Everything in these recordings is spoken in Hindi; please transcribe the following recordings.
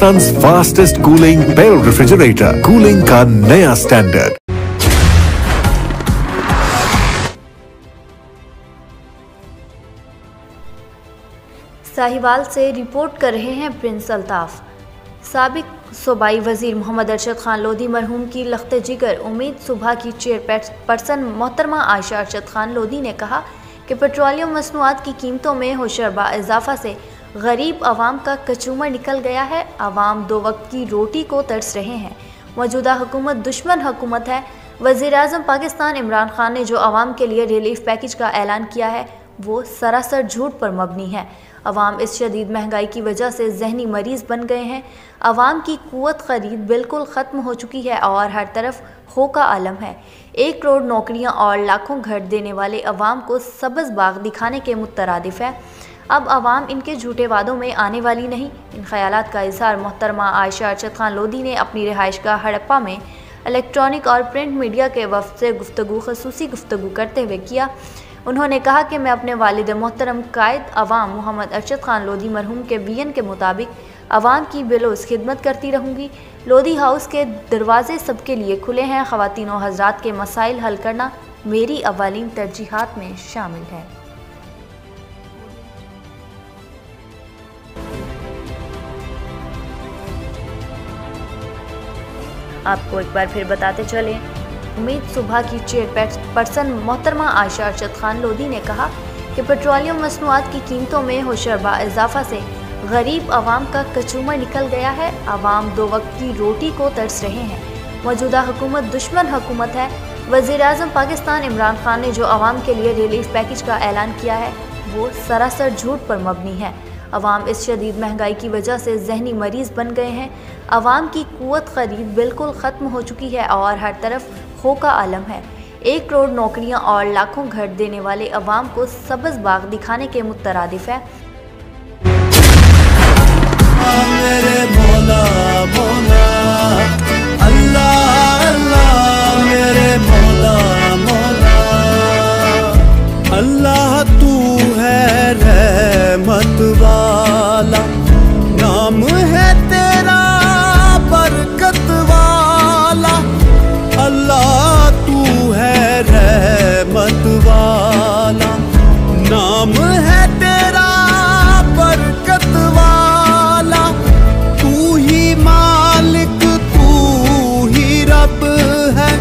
Pakistan fastest cooling barrel refrigerator, cooling का नया स्टैंडर्ड। साहिवाल से रिपोर्ट कर रहे हैं प्रिंस अल्ताफ। साबिक सूबाई वजीर मोहम्मद अरशद खान लोधी मरहूम की लख्त जिगर उम्मीद सुबह की चेयरपर्सन मोहतरमा आयशा अरशद खान लोधी ने कहा कि पेट्रोलियम मसनूआत की कीमतों में होशरबा इजाफा से गरीब आवाम का कचूमर निकल गया है। आवाम दो वक्त की रोटी को तरस रहे हैं। मौजूदा हुकूमत दुश्मन हुकूमत है। वज़ीर आज़म पाकिस्तान इमरान खान ने जो आवाम के लिए रिलीफ पैकेज का ऐलान किया है वो सरासर झूठ पर मबनी है। अवाम इस शदीद महंगाई की वजह से जहनी मरीज़ बन गए हैं। अवाम की कुव्वत ख़रीद बिल्कुल ख़त्म हो चुकी है और हर तरफ खो का आलम है। 1 करोड़ नौकरियां और लाखों घर देने वाले अवाम को सब्ज़ बाग दिखाने के मुतरादिफ है। अब अवाम इनके झूठे वादों में आने वाली नहीं। इन ख्यालात का इज़हार मोहतरमा आयशा अरशद खान लोधी ने अपनी रिहाइशगाह हड़प्पा में इलेक्ट्रॉनिक और प्रिंट मीडिया के वफ़द से खसूसी गुफ्तगू करते हुए किया। उन्होंने कहा कि मैं अपने वालिद मोहतरम कायद अवाम मोहम्मद अरशद खान लोधी मरहूम के वियन के मुताबिक अवाम की बिलोस खिदमत करती रहूँगी। लोधी हाउस के दरवाजे सबके लिए खुले हैं। ख़वातीन और हज़रात के मसाइल हल करना मेरी अवालीन तरजीहात में शामिल है। आपको एक बार फिर बताते चलें, उम्मीद सुबह की चेयरपर्सन मोहतरमा आयशा अरशद खान लोधी ने कहा कि पेट्रोलियम मसनूआत की कीमतों में होशरबा इजाफा से गरीब आवाम का कचूमर निकल गया है। आवाम दो वक्त की रोटी को तरस रहे हैं। मौजूदा हुकूमत दुश्मन हुकूमत है। वज़ीर आज़म पाकिस्तान इमरान खान ने जो आवाम के लिए रिलीफ पैकेज का ऐलान किया है वो सरासर झूठ पर मबनी है। अवाम इस शदीद महंगाई की वजह से जहनी मरीज़ बन गए हैं। अवाम की कुव्वत ख़रीद बिल्कुल ख़त्म हो चुकी है और हर तरफ खो का आलम है। 1 करोड़ नौकरियां और लाखों घर देने वाले अवाम को सब्ज़ बाग दिखाने के मुतरादिफ है। मेरे मौला मौला अल्लाह अल्लाह, मेरे मौला मौला अल्लाह, तू है रहमत वाला, नाम है तेरा बरकत वाला। अल्लाह तू है रहमत वाला, नाम है तेरा बरकत वाला। तू ही मालिक तू ही रब है,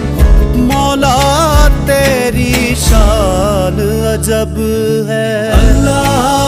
मौला तेरी शान अजब है। अल्लाह